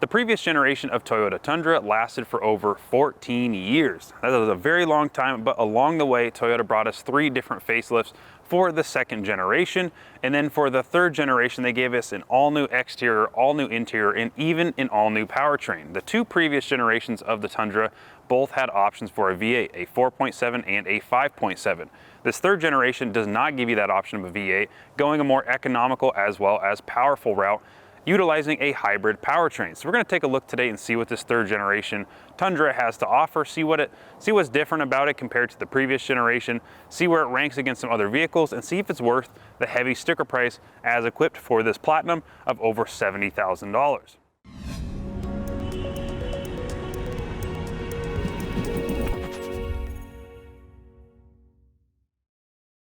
The previous generation of Toyota Tundra lasted for over 14 years. That was a very long time, but along the way, Toyota brought us 3 different facelifts for the second generation. And then for the third generation, they gave us an all-new exterior, all-new interior, and even an all-new powertrain. The 2 previous generations of the Tundra both had options for a V8, a 4.7 and a 5.7. This third generation does not give you that option of a V8, going a more economical as well as powerful route, utilizing a hybrid powertrain. So we're going to take a look today and see what this third generation Tundra has to offer, see what's different about it compared to the previous generation, see where it ranks against some other vehicles, and see if it's worth the heavy sticker price as equipped for this Platinum of over $70,000.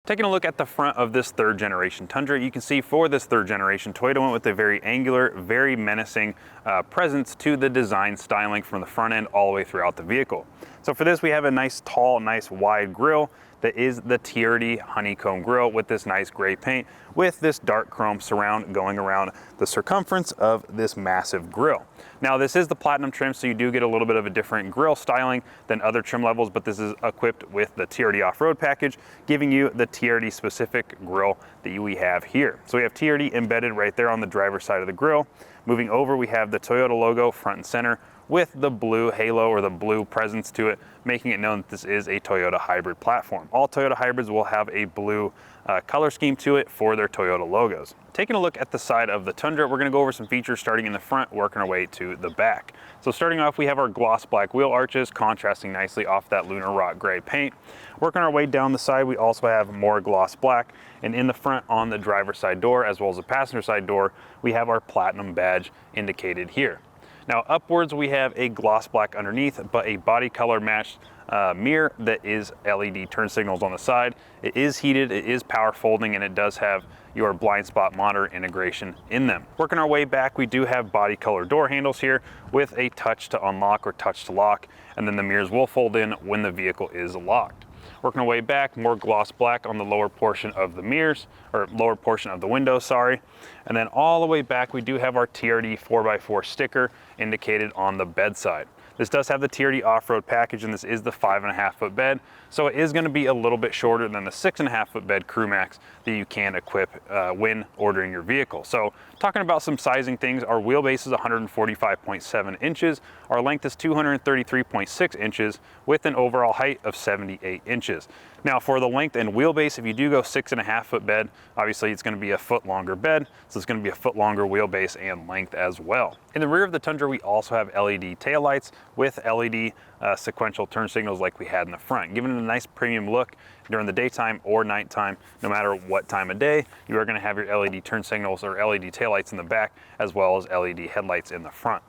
Taking a look at the front of this third generation Tundra, you can see for this third generation, Toyota went with a very angular, very menacing presence to the design styling from the front end all the way throughout the vehicle. So for this, we have a nice tall, nice wide grille that is the TRD honeycomb grille with this nice gray paint with this dark chrome surround going around the circumference of this massive grille. Now this is the Platinum trim, so you do get a little bit of a different grille styling than other trim levels, but this is equipped with the TRD off-road package, giving you the TRD specific grille that we have here. So we have TRD embedded right there on the driver's side of the grille. Moving over, we have the Toyota logo front and center with the blue halo or the blue presence to it, making it known that this is a Toyota hybrid platform. All Toyota hybrids will have a blue color scheme to it for their Toyota logos. Taking a look at the side of the Tundra, we're going to go over some features starting in the front, working our way to the back. So starting off, we have our gloss black wheel arches contrasting nicely off that lunar rock gray paint. Working our way down the side, we also have more gloss black, and in the front on the driver's side door as well as the passenger side door, we have our Platinum badge indicated here. Now upwards, we have a gloss black underneath, but a body color matched mirror that is LED turn signals on the side. It is heated, it is power folding, and it does have your blind spot monitor integration in them. Working our way back, we do have body color door handles here with a touch to unlock or touch to lock, and then the mirrors will fold in when the vehicle is locked. Working our way back, more gloss black on the lower portion of the mirrors, or lower portion of the window, sorry. And then all the way back, we do have our TRD 4x4 sticker indicated on the bedside. This does have the TRD off-road package, and this is the 5.5-foot bed, so it is going to be a little bit shorter than the 6.5-foot bed Crew Max that you can equip when ordering your vehicle. So talking about some sizing things, our wheelbase is 145.7 inches, our length is 233.6 inches with an overall height of 78 inches. Now for the length and wheelbase, if you do go 6.5-foot bed, obviously it's going to be a foot longer bed, so it's going to be a foot longer wheelbase and length as well. In the rear of the Tundra, we also have LED taillights with LED sequential turn signals like we had in the front, giving it a nice premium look during the daytime or nighttime. No matter what time of day, you are going to have your LED turn signals or LED taillights in the back as well as LED headlights in the front.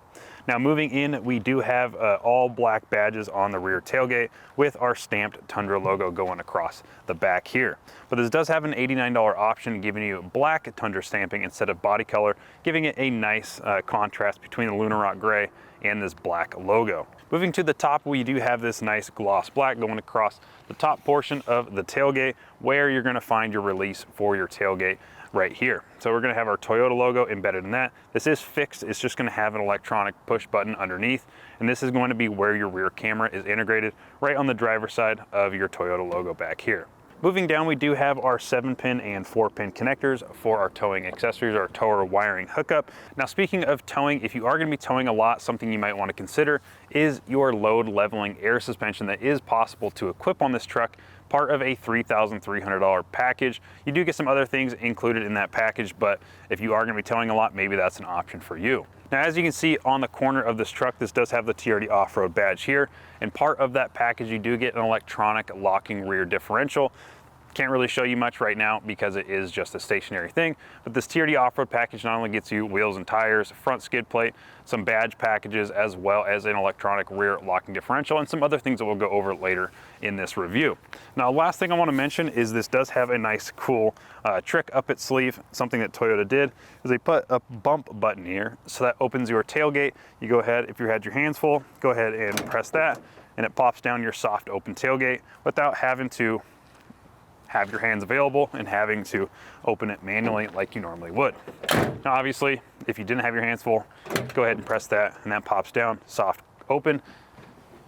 Now moving in, we do have all black badges on the rear tailgate with our stamped Tundra logo going across the back here. But this does have an $89 option, giving you black Tundra stamping instead of body color, giving it a nice contrast between the lunar rock gray and this black logo. Moving to the top, we do have this nice gloss black going across the top portion of the tailgate, where you're going to find your release for your tailgate right here. So we're going to have our Toyota logo embedded in that. This is fixed. It's just going to have an electronic push button underneath, and this is going to be where your rear camera is integrated right on the driver's side of your Toyota logo back here. Moving down, we do have our 7-pin and 4-pin connectors for our towing accessories, our tower wiring hookup. Now, speaking of towing, if you are going to be towing a lot, something you might want to consider is your load leveling air suspension that is possible to equip on this truck, part of a $3,300 package. You do get some other things included in that package, but if you are going to be towing a lot, maybe that's an option for you. Now, as you can see on the corner of this truck, this does have the TRD off-road badge here, and part of that package, you do get an electronic locking rear differential. Can't really show you much right now because it is just a stationary thing, but this TRD off-road package not only gets you wheels and tires, front skid plate, some badge packages, as well as an electronic rear locking differential and some other things that we'll go over later in this review. Now, last thing I want to mention is this does have a nice cool trick up its sleeve. Something that Toyota did is they put a bump button here, so that opens your tailgate. You go ahead, if you had your hands full, go ahead and press that, and it pops down your soft open tailgate without having to have your hands available and having to open it manually like you normally would. Now, obviously, if you didn't have your hands full, go ahead and press that and that pops down, soft open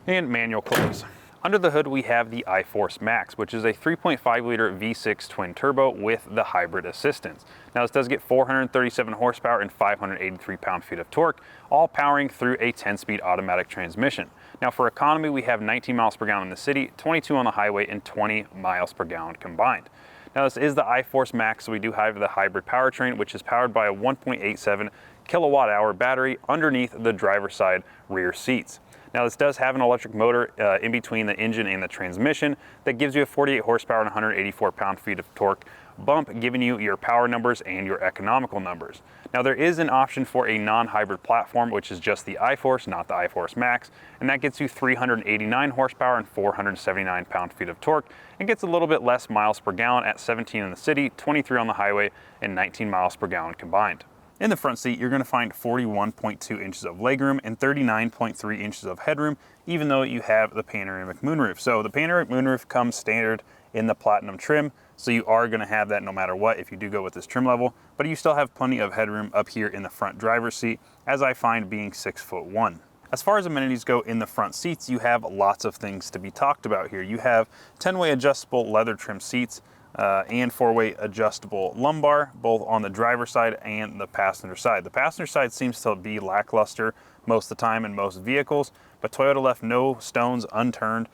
and manual close. Under the hood, we have the iForce Max, which is a 3.5 liter V6 twin turbo with the hybrid assistance. Now this does get 437 horsepower and 583 pound-feet of torque, all powering through a 10-speed automatic transmission. Now for economy, we have 19 miles per gallon in the city, 22 on the highway, and 20 miles per gallon combined. Now this is the iForce Max, so we do have the hybrid powertrain, which is powered by a 1.87 kilowatt hour battery underneath the driver's side rear seats. Now this does have an electric motor in between the engine and the transmission that gives you a 48 horsepower and 184 pound-feet of torque bump, giving you your power numbers and your economical numbers. Now there is an option for a non-hybrid platform, which is just the iForce, not the iForce Max, and that gets you 389 horsepower and 479 pound-feet of torque and gets a little bit less miles per gallon at 17 in the city, 23 on the highway, and 19 miles per gallon combined. In the front seat, you're going to find 41.2 inches of legroom and 39.3 inches of headroom, even though you have the panoramic moonroof. So the panoramic moonroof comes standard in the platinum trim, so you are going to have that no matter what if you do go with this trim level, but you still have plenty of headroom up here in the front driver's seat, as I find being 6'1". As far as amenities go in the front seats, you have lots of things to be talked about here. You have 10-way adjustable leather trim seats, and 4-way adjustable lumbar, both on the driver's side and the passenger side. The passenger side seems to be lackluster most of the time in most vehicles, but Toyota left no stones unturned,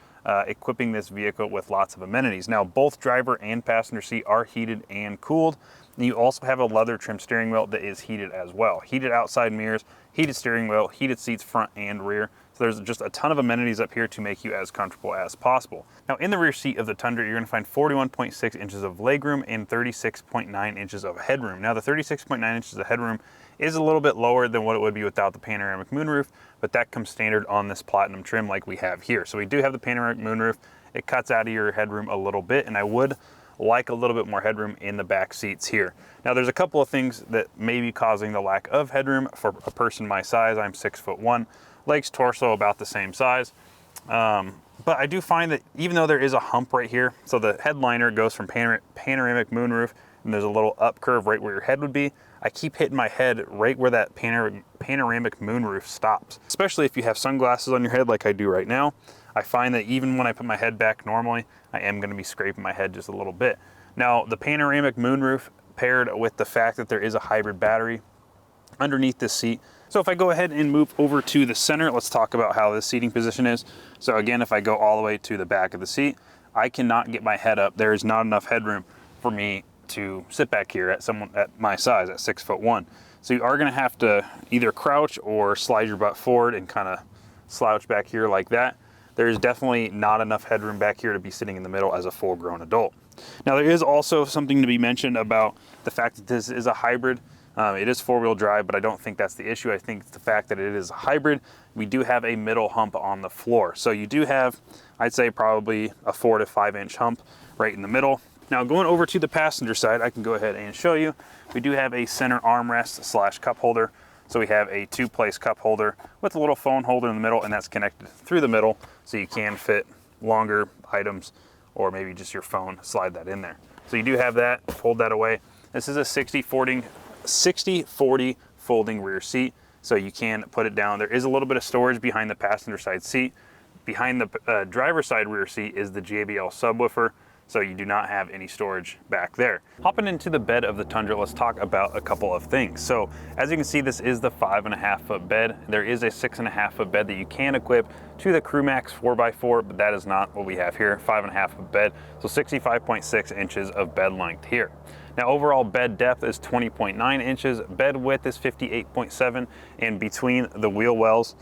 equipping this vehicle with lots of amenities. Now, both driver and passenger seat are heated and cooled. And you also have a leather trim steering wheel that is heated as well. Heated outside mirrors, heated steering wheel, heated seats front and rear. So there's just a ton of amenities up here to make you as comfortable as possible. Now in the rear seat of the Tundra, you're gonna find 41.6 inches of legroom and 36.9 inches of headroom. Now the 36.9 inches of headroom is a little bit lower than what it would be without the panoramic moonroof, but that comes standard on this platinum trim like we have here. So we do have the panoramic moonroof. It cuts out of your headroom a little bit, and I would like a little bit more headroom in the back seats here. Now there's a couple of things that may be causing the lack of headroom for a person my size. I'm 6'1", legs, torso about the same size. But I do find that even though there is a hump right here, so the headliner goes from panoramic moonroof, and there's a little up curve right where your head would be, I keep hitting my head right where that panoramic moonroof stops. Especially if you have sunglasses on your head like I do right now, I find that even when I put my head back normally, I am gonna be scraping my head just a little bit. Now, the panoramic moonroof paired with the fact that there is a hybrid battery underneath this seat. So if I go ahead and move over to the center, let's talk about how this seating position is. So again, if I go all the way to the back of the seat, I cannot get my head up. There is not enough headroom for me to sit back here at someone at my size, at 6'1". So you are gonna have to either crouch or slide your butt forward and kind of slouch back here like that. There's definitely not enough headroom back here to be sitting in the middle as a full-grown adult. Now there is also something to be mentioned about the fact that this is a hybrid. It is 4-wheel drive, but I don't think that's the issue. I think it's the fact that it is a hybrid. We do have a middle hump on the floor. So you do have, I'd say probably a 4 to 5 inch hump right in the middle. Now going over to the passenger side, I can go ahead and show you. We do have a center armrest / cup holder. So we have a 2-place cup holder with a little phone holder in the middle, and that's connected through the middle so you can fit longer items or maybe just your phone, slide that in there. So you do have that, fold that away. This is a 60/40 folding rear seat, so you can put it down. There is a little bit of storage behind the passenger side seat. Behind the driver's side rear seat is the JBL subwoofer, so you do not have any storage back there. Hopping into the bed of the Tundra, let's talk about a couple of things. So as you can see, this is the 5.5 foot bed. There is a 6.5 foot bed that you can equip to the CrewMax 4x4, but that is not what we have here, 5.5 foot bed. So 65.6 inches of bed length here. Now overall bed depth is 20.9 inches, bed width is 58.7, and between the wheel wells,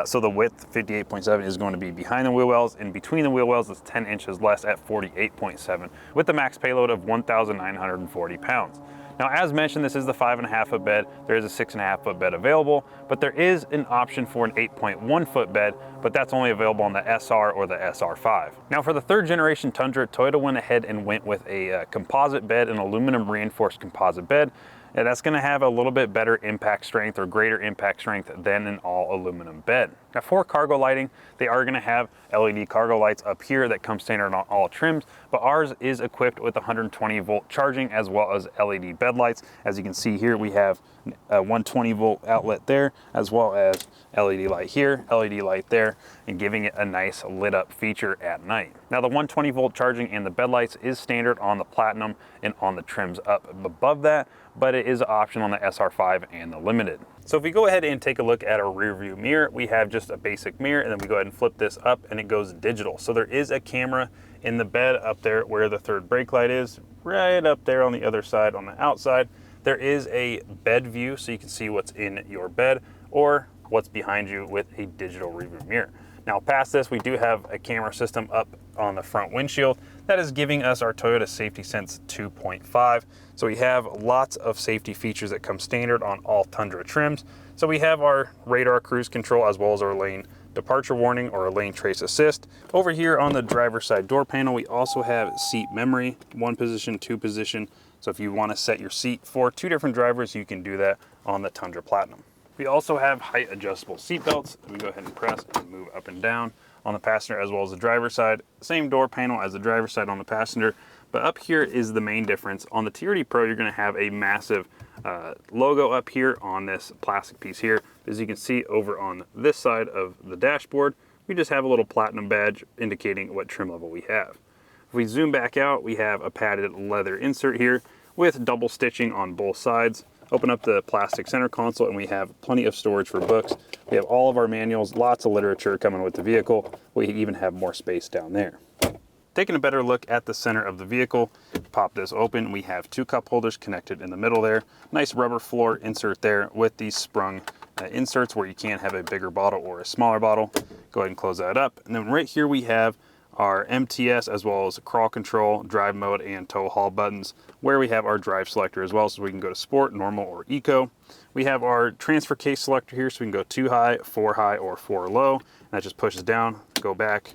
so the width 58.7 is going to be behind the wheel wells, and between the wheel wells is 10 inches less at 48.7, with the max payload of 1,940 pounds. Now, as mentioned, this is the 5.5 foot bed. There is a 6.5 foot bed available, but there is an option for an 8.1 foot bed, but that's only available on the SR or the SR5. Now, for the 3rd generation Tundra, Toyota went ahead and went with a composite bed, an aluminum reinforced composite bed. And that's going to have a little bit better impact strength or greater impact strength than an all aluminum bed. Now for cargo lighting, they are going to have LED cargo lights up here that come standard on all trims, but ours is equipped with 120 volt charging as well as LED bed lights. As you can see here, we have a 120 volt outlet there, as well as LED light here, LED light there, and giving it a nice lit up feature at night. Now the 120 volt charging and the bed lights is standard on the Platinum and on the trims up above that, but it is an option on the SR5 and the Limited. So if we go ahead and take a look at our rear view mirror, we have just a basic mirror, and then we go ahead and flip this up and it goes digital. So there is a camera in the bed up there where the third brake light is, right up there on the other side on the outside. There is a bed view so you can see what's in your bed or what's behind you with a digital rear view mirror. Now past this, we do have a camera system up on the front windshield that is giving us our Toyota Safety Sense 2.5. So we have lots of safety features that come standard on all Tundra trims. So we have our radar cruise control as well as our lane departure warning or a lane trace assist. Over here on the driver's side door panel, we also have seat memory, 1 position, 2 position. So if you want to set your seat for 2 different drivers, you can do that on the Tundra Platinum. We also have height adjustable seat belts. We go ahead and press and move up and down on the passenger as well as the driver's side. Same door panel as the driver's side on the passenger, but up here is the main difference. On the TRD Pro, you're going to have a massive logo up here on this plastic piece here. As you can see over on this side of the dashboard, we just have a little Platinum badge indicating what trim level we have. If we zoom back out, we have a padded leather insert here with double stitching on both sides. Open up the plastic center console and we have plenty of storage for books. We have all of our manuals, lots of literature coming with the vehicle. We even have more space down there. Taking a better look at the center of the vehicle, pop this open. We have 2 cup holders connected in the middle there. Nice rubber floor insert there with these sprung inserts where you can have a bigger bottle or a smaller bottle. Go ahead and close that up. And then right here we have our MTS as well as crawl control, drive mode, and tow haul buttons, where we have our drive selector as well, so we can go to sport, normal, or eco. We have our transfer case selector here, so we can go 2 high, 4 high, or 4 low. And that just pushes down, go back,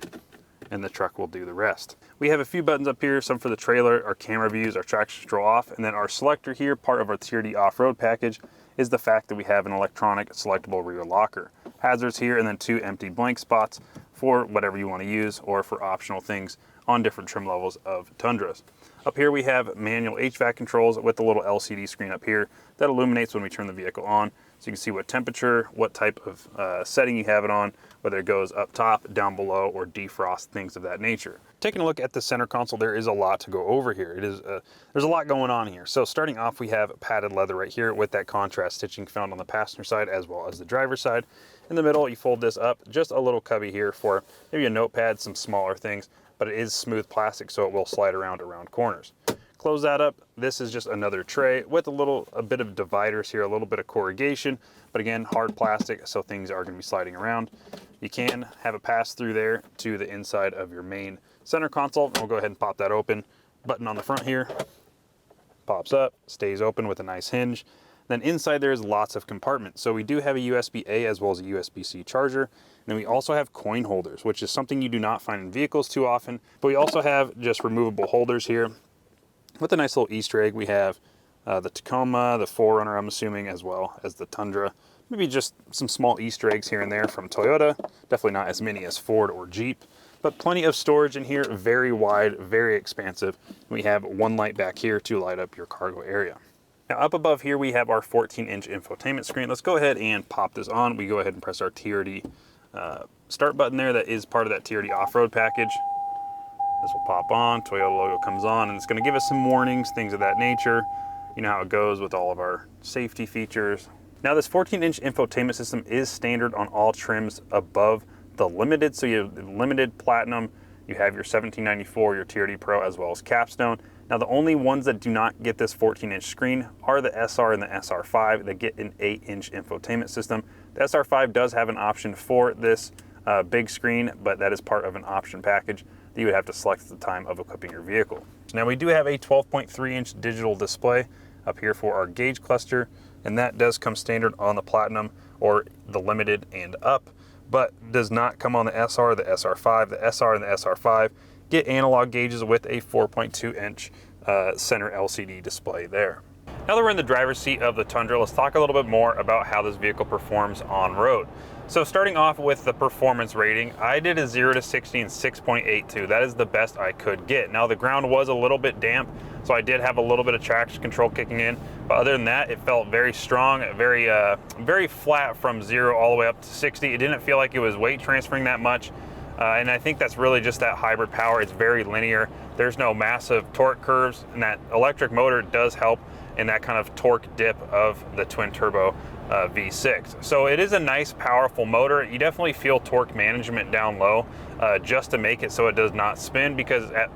and the truck will do the rest. We have a few buttons up here, some for the trailer, our camera views, our traction control off, and then our selector here, part of our TRD off-road package, is the fact that we have an electronic selectable rear locker. Hazards here, and then 2 empty blank spots for whatever you want to use or for optional things on different trim levels of Tundras. Up here we have manual HVAC controls with a little LCD screen up here that illuminates when we turn the vehicle on. So you can see what temperature, what type of setting you have it on, whether it goes up top, down below, or defrost, things of that nature. Taking a look at the center console, there is a lot to go over here. There's a lot going on here. So starting off, we have padded leather right here with that contrast stitching found on the passenger side as well as the driver's side. In the middle, you fold this up, just a little cubby here for maybe a notepad, some smaller things, but it is smooth plastic, so it will slide around corners. Close that up. This is just another tray with a bit of dividers here, a little bit of corrugation, but again, hard plastic, so things are going to be sliding around. You can have a pass through there to the inside of your main center console, and we'll go ahead and pop that open. Button on the front here pops up, stays open with a nice hinge. Then inside there is lots of compartments. So we do have a USB-A as well as a USB-C charger. And then we also have coin holders, which is something you do not find in vehicles too often. But we also have just removable holders here with a nice little Easter egg. We have the Tacoma, the 4Runner, I'm assuming, as well as the Tundra. Maybe just some small Easter eggs here and there from Toyota. Definitely not as many as Ford or Jeep, but plenty of storage in here, very wide, very expansive. We have 1 light back here to light up your cargo area. Now up above here, we have our 14-inch infotainment screen. Let's go ahead and pop this on. We go ahead and press our TRD start button there. That is part of that TRD off-road package. This will pop on, Toyota logo comes on, and it's gonna give us some warnings, things of that nature. You know how it goes with all of our safety features. Now this 14-inch infotainment system is standard on all trims above the Limited. So you have the Limited, Platinum, you have your 1794, your TRD Pro, as well as Capstone. Now the only ones that do not get this 14-inch screen are the SR and the SR5 that get an 8-inch infotainment system. The SR5 does have an option for this big screen, but that is part of an option package that you would have to select at the time of equipping your vehicle. Now we do have a 12.3-inch digital display up here for our gauge cluster, and that does come standard on the Platinum or the Limited and up, but does not come on the SR, the SR5. The SR and the SR5 get analog gauges with a 4.2-inch center LCD display there. Now that we're in the driver's seat of the Tundra, let's talk a little bit more about how this vehicle performs on road. So starting off with the performance rating, I did a 0 to 60 in 6.82. That is the best I could get. Now the ground was a little bit damp, so I did have a little bit of traction control kicking in. But other than that, it felt very strong, very flat from 0 all the way up to 60. It didn't feel like it was weight transferring that much. And I think that's really just that hybrid power. It's very linear. There's no massive torque curves, and that electric motor does help in that kind of torque dip of the twin turbo V6. So it is a nice, powerful motor. You definitely feel torque management down low just to make it so it does not spin, because at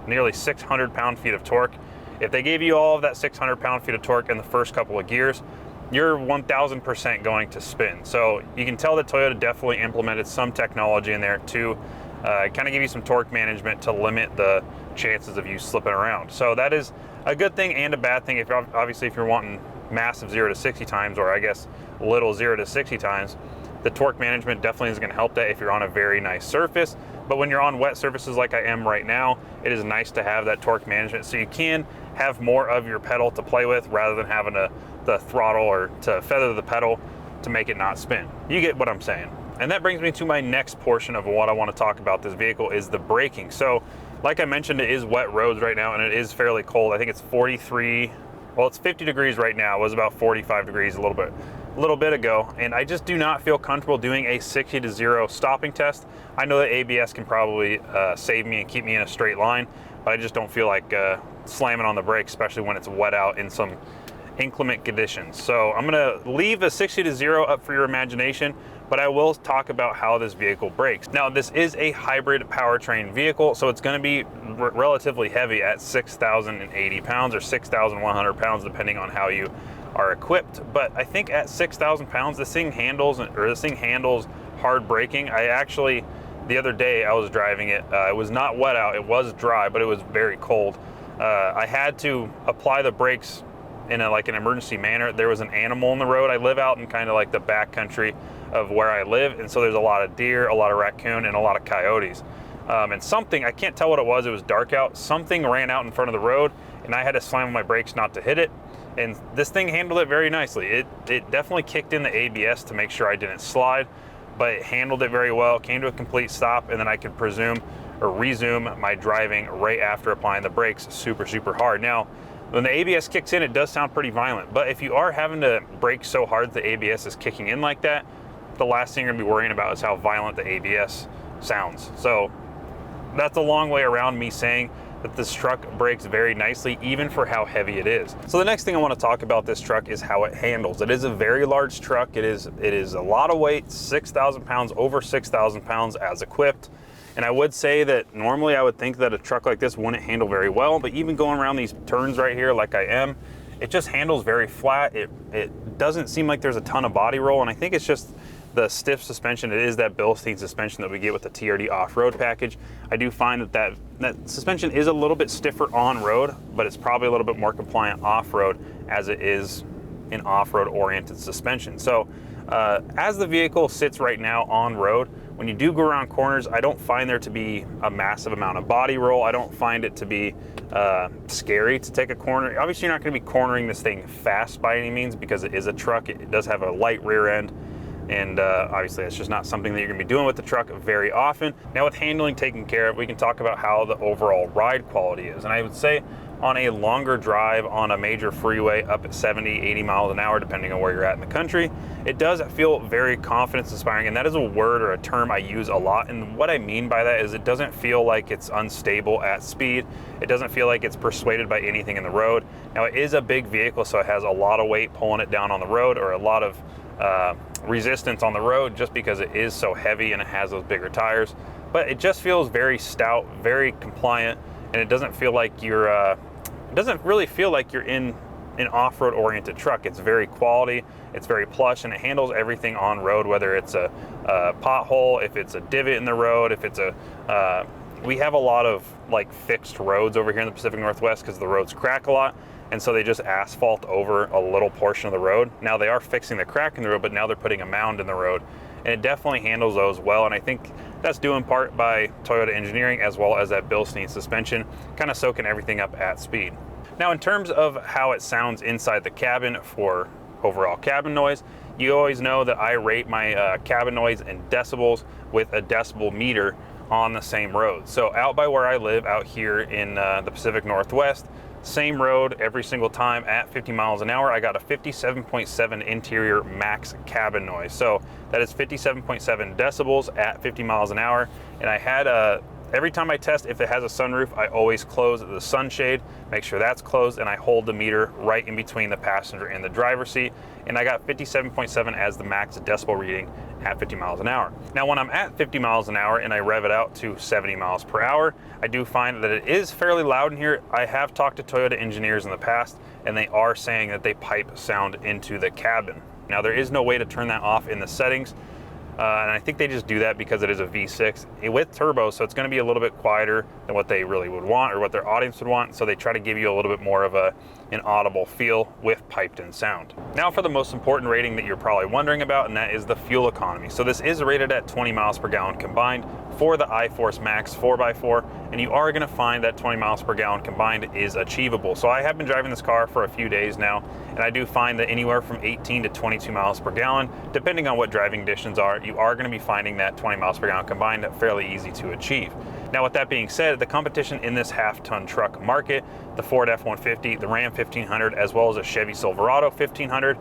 nearly 600 pound-feet of torque, if they gave you all of that 600 pound-feet of torque in the first couple of gears, you're 1000% going to spin. So you can tell that Toyota definitely implemented some technology in there to kind of give you some torque management to limit the chances of you slipping around. So that is a good thing and a bad thing. If you're, obviously, if you're wanting massive 0 to 60 times, or I guess little 0 to 60 times, the torque management definitely is going to help that if you're on a very nice surface. But when you're on wet surfaces like I am right now, it is nice to have that torque management so you can have more of your pedal to play with rather than having the throttle or to feather the pedal to make it not spin. You get what I'm saying. And that brings me to my next portion of what I want to talk about this vehicle, is the braking. So like I mentioned, it is wet roads right now and it is fairly cold. I think it's 43, well, it's 50 degrees right now. It was about 45 degrees a little bit ago, and I just do not feel comfortable doing a 60 to 0 stopping test. I know that ABS can probably save me and keep me in a straight line, but I just don't feel like slamming on the brakes, especially when it's wet out in some inclement conditions. So I'm gonna leave a 60 to 0 up for your imagination, but I will talk about how this vehicle brakes. Now, this is a hybrid powertrain vehicle, so it's gonna be relatively heavy at 6,080 pounds or 6,100 pounds, depending on how you are equipped. But I think at 6,000 pounds, this thing handles hard braking. I actually, the other day I was driving it, it was not wet out, it was dry, but it was very cold. I had to apply the brakes in like an emergency manner. There was an animal in the road. I live out in kind of like the back country of where I live, and so there's a lot of deer, a lot of raccoon, and a lot of coyotes. And something, I can't tell what it was dark out, something ran out in front of the road, and I had to slam on my brakes not to hit it. And this thing handled it very nicely. It definitely kicked in the ABS to make sure I didn't slide, but it handled it very well, came to a complete stop, and then I could resume my driving right after applying the brakes super, super hard. Now, when the ABS kicks in, it does sound pretty violent, but if you are having to brake so hard the ABS is kicking in like that, the last thing you're gonna be worrying about is how violent the ABS sounds. So that's a long way around me saying that this truck brakes very nicely, even for how heavy it is. So the next thing I want to talk about this truck is how it handles. It is a very large truck. It is a lot of weight, 6,000 pounds, over 6,000 pounds as equipped. And I would say that normally I would think that a truck like this wouldn't handle very well, but even going around these turns right here like I am, it just handles very flat. It doesn't seem like there's a ton of body roll, and I think it's just the stiff suspension. It is that Bilstein suspension that we get with the TRD off-road package. I do find that suspension is a little bit stiffer on road, but it's probably a little bit more compliant off-road as it is in off-road oriented suspension. So as the vehicle sits right now on road, when you do go around corners, I don't find there to be a massive amount of body roll. I don't find it to be scary to take a corner. Obviously, you're not going to be cornering this thing fast by any means because it is a truck. It does have a light rear end. And obviously it's just not something that you're gonna be doing with the truck very often. Now, with handling taken care of, we can talk about how the overall ride quality is. And I would say on a longer drive on a major freeway up at 70, 80 miles an hour, depending on where you're at in the country, it does feel very confidence inspiring. And that is a word or a term I use a lot. And what I mean by that is it doesn't feel like it's unstable at speed. It doesn't feel like it's persuaded by anything in the road. Now, it is a big vehicle, so it has a lot of weight pulling it down on the road, or a lot of resistance on the road, just because it is so heavy and it has those bigger tires. But it just feels very stout, very compliant, and it doesn't feel like you're it doesn't really feel like you're in an off-road oriented truck. It's very quality, it's very plush, and it handles everything on road, whether it's a pothole, if it's a divot in the road, if it's we have a lot of like fixed roads over here in the Pacific Northwest because the roads crack a lot. And so they just asphalt over a little portion of the road. Now they are fixing the crack in the road, but now they're putting a mound in the road. And it definitely handles those well. And I think that's due in part by Toyota engineering, as well as that Bilstein suspension, kind of soaking everything up at speed. Now, in terms of how it sounds inside the cabin for overall cabin noise, you always know that I rate my cabin noise in decibels with a decibel meter on the same road. So out by where I live, out here in the Pacific Northwest, same road every single time at 50 miles an hour, I got a 57.7 interior max cabin noise. So that is 57.7 decibels at 50 miles an hour. And I had every time I test, if it has a sunroof, I always close the sunshade, make sure that's closed, and I hold the meter right in between the passenger and the driver's seat. And I got 57.7 as the max decibel reading at 50 miles an hour. Now, when I'm at 50 miles an hour and I rev it out to 70 miles per hour, I do find that it is fairly loud in here. I have talked to Toyota engineers in the past, and they are saying that they pipe sound into the cabin. Now, there is no way to turn that off in the settings. And I think they just do that because it is a V6 with turbo, so it's going to be a little bit quieter than what they really would want or what their audience would want. So they try to give you a little bit more of an audible feel with piped in sound. Now for the most important rating that you're probably wondering about, and that is the fuel economy. So this is rated at 20 miles per gallon combined for the iForce Max 4x4, and you are going to find that 20 miles per gallon combined is achievable. So I have been driving this car for a few days now, and I do find that anywhere from 18 to 22 miles per gallon, depending on what driving conditions are, you are going to be finding that 20 miles per gallon combined fairly easy to achieve. Now, with that being said, the competition in this half-ton truck market, the Ford F-150, the Ram 1500, as well as a Chevy Silverado 1500,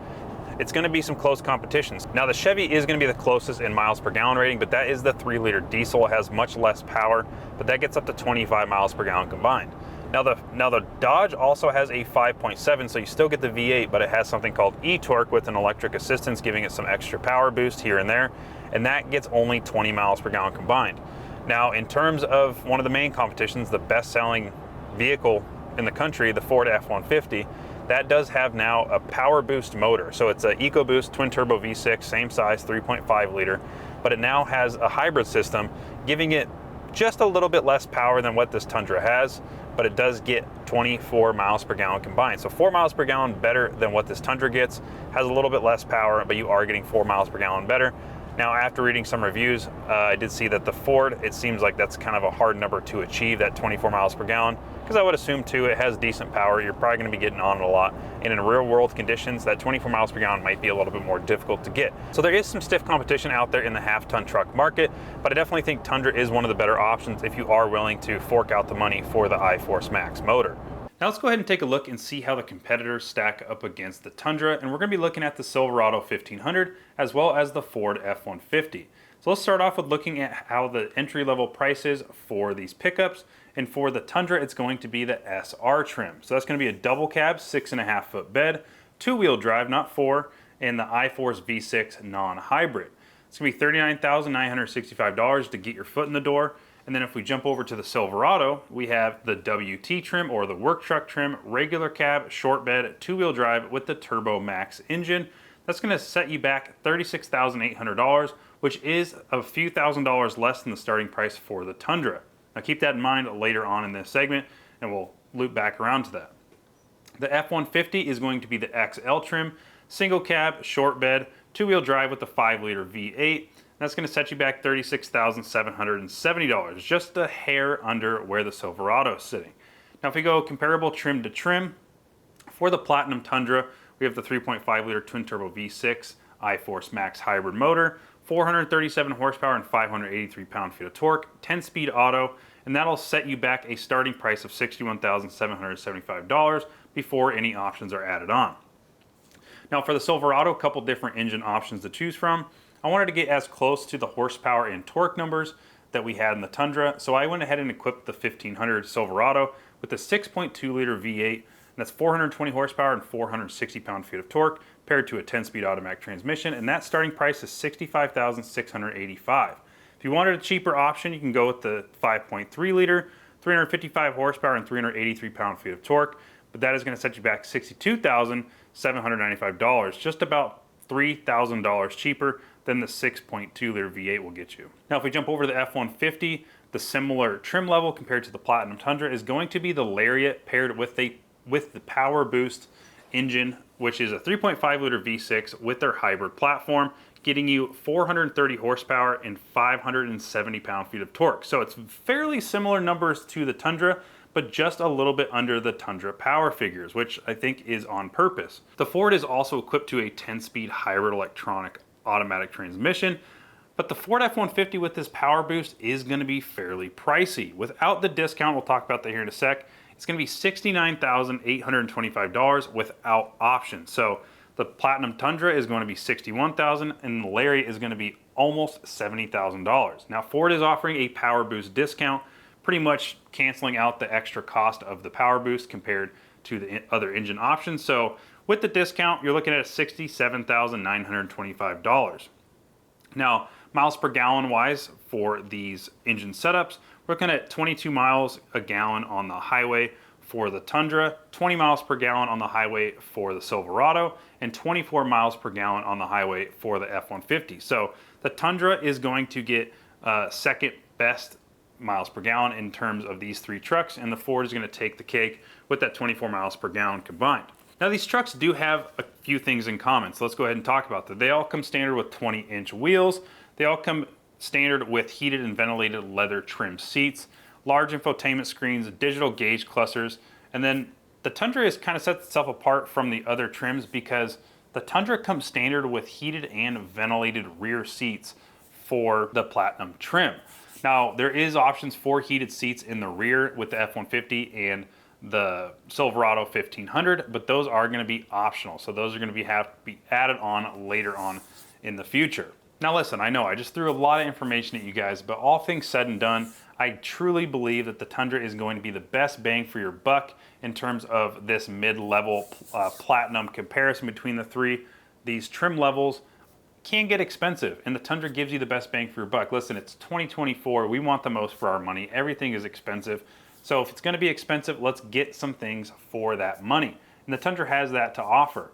it's going to be some close competitions. Now, the Chevy is going to be the closest in miles per gallon rating, but that is the 3-liter diesel. It has much less power, but that gets up to 25 miles per gallon combined. Now the Dodge also has a 5.7, so you still get the V8, but it has something called e-torque with an electric assistance, giving it some extra power boost here and there, and that gets only 20 miles per gallon combined. Now, in terms of one of the main competitions, the best-selling vehicle in the country, the Ford F-150, that does have now a Powerboost motor. So it's an EcoBoost twin-turbo V6, same size, 3.5 liter, but it now has a hybrid system, giving it just a little bit less power than what this Tundra has, but it does get 24 miles per gallon combined. So 4 miles per gallon better than what this Tundra gets, has a little bit less power, but you are getting 4 miles per gallon better. Now, after reading some reviews, I did see that the Ford, it seems like that's kind of a hard number to achieve, that 24 miles per gallon, because I would assume too, it has decent power. You're probably gonna be getting on it a lot. And in real world conditions, that 24 miles per gallon might be a little bit more difficult to get. So there is some stiff competition out there in the half-ton truck market, but I definitely think Tundra is one of the better options if you are willing to fork out the money for the iForce Max motor. Now let's go ahead and take a look and see how the competitors stack up against the Tundra, and we're going to be looking at the Silverado 1500 as well as the Ford F-150. So let's start off with looking at how the entry-level price is for these pickups, and for the Tundra it's going to be the SR trim. So that's going to be a double cab, 6.5 foot bed, 2-wheel drive, not 4, and the iForce V6 non-hybrid. It's going to be $39,965 to get your foot in the door. And then if we jump over to the Silverado, we have the WT trim or the work truck trim, regular cab, short bed, 2-wheel drive with the Turbo Max engine. That's going to set you back $36,800, which is a few $1,000s less than the starting price for the Tundra. Now keep that in mind later on in this segment, and we'll loop back around to that. The F-150 is going to be the XL trim, single cab, short bed, 2-wheel drive with the 5-liter V8. That's going to set you back $36,770, just a hair under where the Silverado is sitting. Now if we go comparable trim to trim, for the Platinum Tundra, we have the 3.5-liter twin-turbo V6 iForce Max hybrid motor, 437 horsepower and 583 pound-feet of torque, 10-speed auto, and that'll set you back a starting price of $61,775 before any options are added on. Now for the Silverado, a couple different engine options to choose from. I wanted to get as close to the horsepower and torque numbers that we had in the Tundra, so I went ahead and equipped the 1500 Silverado with a 6.2-liter V8, and that's 420 horsepower and 460 pound-feet of torque, paired to a 10-speed automatic transmission, and that starting price is $65,685. If you wanted a cheaper option, you can go with the 5.3-liter, 355 horsepower and 383 pound-feet of torque, but that is going to set you back $62,795, just about $3,000 cheaper than the 6.2-liter V8 will get you. Now if we jump over to the F-150, the similar trim level compared to the Platinum Tundra is going to be the Lariat paired with the Powerboost engine, which is a 3.5-liter V6 with their hybrid platform, getting you 430 horsepower and 570 pound-feet of torque. So it's fairly similar numbers to the Tundra, but just a little bit under the Tundra power figures, which I think is on purpose. The Ford is also equipped to a 10-speed hybrid electronic automatic transmission, but the Ford F-150 with this power boost is going to be fairly pricey. Without the discount, we'll talk about that here in a sec, it's going to be $69,825 without options. So the Platinum Tundra is going to be $61,000 and the Lariat is going to be almost $70,000. Now Ford is offering a power boost discount, pretty much canceling out the extra cost of the power boost compared to the other engine options. So with the discount, you're looking at $67,925. Now, miles per gallon wise for these engine setups, we're looking at 22 miles a gallon on the highway for the Tundra, 20 miles per gallon on the highway for the Silverado, and 24 miles per gallon on the highway for the F-150. So the Tundra is going to get second best miles per gallon in terms of these three trucks, and the Ford is going to take the cake with that 24 miles per gallon combined. Now these trucks do have a few things in common, so let's go ahead and talk about that. They all come standard with 20-inch wheels. They all come standard with heated and ventilated leather trim seats, large infotainment screens, digital gauge clusters, and then the Tundra is kind of sets itself apart from the other trims because the Tundra comes standard with heated and ventilated rear seats for the Platinum trim. Now there is options for heated seats in the rear with the F-150 and the Silverado 1500, but those are going to be optional. So those are going to have to be added on later on in the future. Now listen, I know I just threw a lot of information at you guys, but all things said and done, I truly believe that the Tundra is going to be the best bang for your buck in terms of this mid-level Platinum comparison between the three. These trim levels can get expensive, and the Tundra gives you the best bang for your buck. Listen, it's 2024. We want the most for our money. Everything is expensive. So if it's going to be expensive, let's get some things for that money. And the Tundra has that to offer.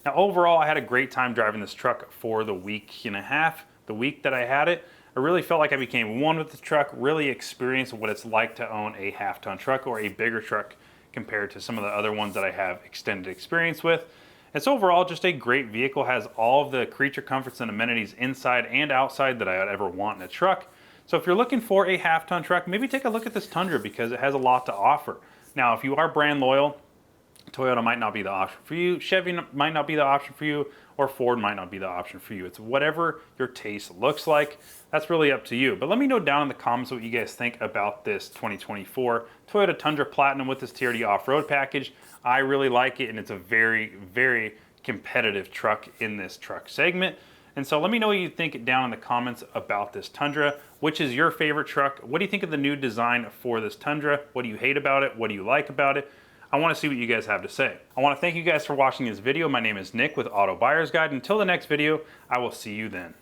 Now overall, I had a great time driving this truck for the week and a half. The week that I had it, I really felt like I became one with the truck, really experienced what it's like to own a half-ton truck or a bigger truck compared to some of the other ones that I have extended experience with. It's overall just a great vehicle, has all of the creature comforts and amenities inside and outside that I would ever want in a truck. So if you're looking for a half-ton truck, maybe take a look at this Tundra because it has a lot to offer. Now, if you are brand loyal, Toyota might not be the option for you, Chevy might not be the option for you, or Ford might not be the option for you. It's whatever your taste looks like. That's really up to you. But let me know down in the comments what you guys think about this 2024 Toyota Tundra Platinum with this TRD off-road package. I really like it, and it's a very, very competitive truck in this truck segment. And so let me know what you think down in the comments about this Tundra. Which is your favorite truck? What do you think of the new design for this Tundra? What do you hate about it? What do you like about it? I want to see what you guys have to say. I want to thank you guys for watching this video. My name is Nick with Auto Buyer's Guide. Until the next video, I will see you then.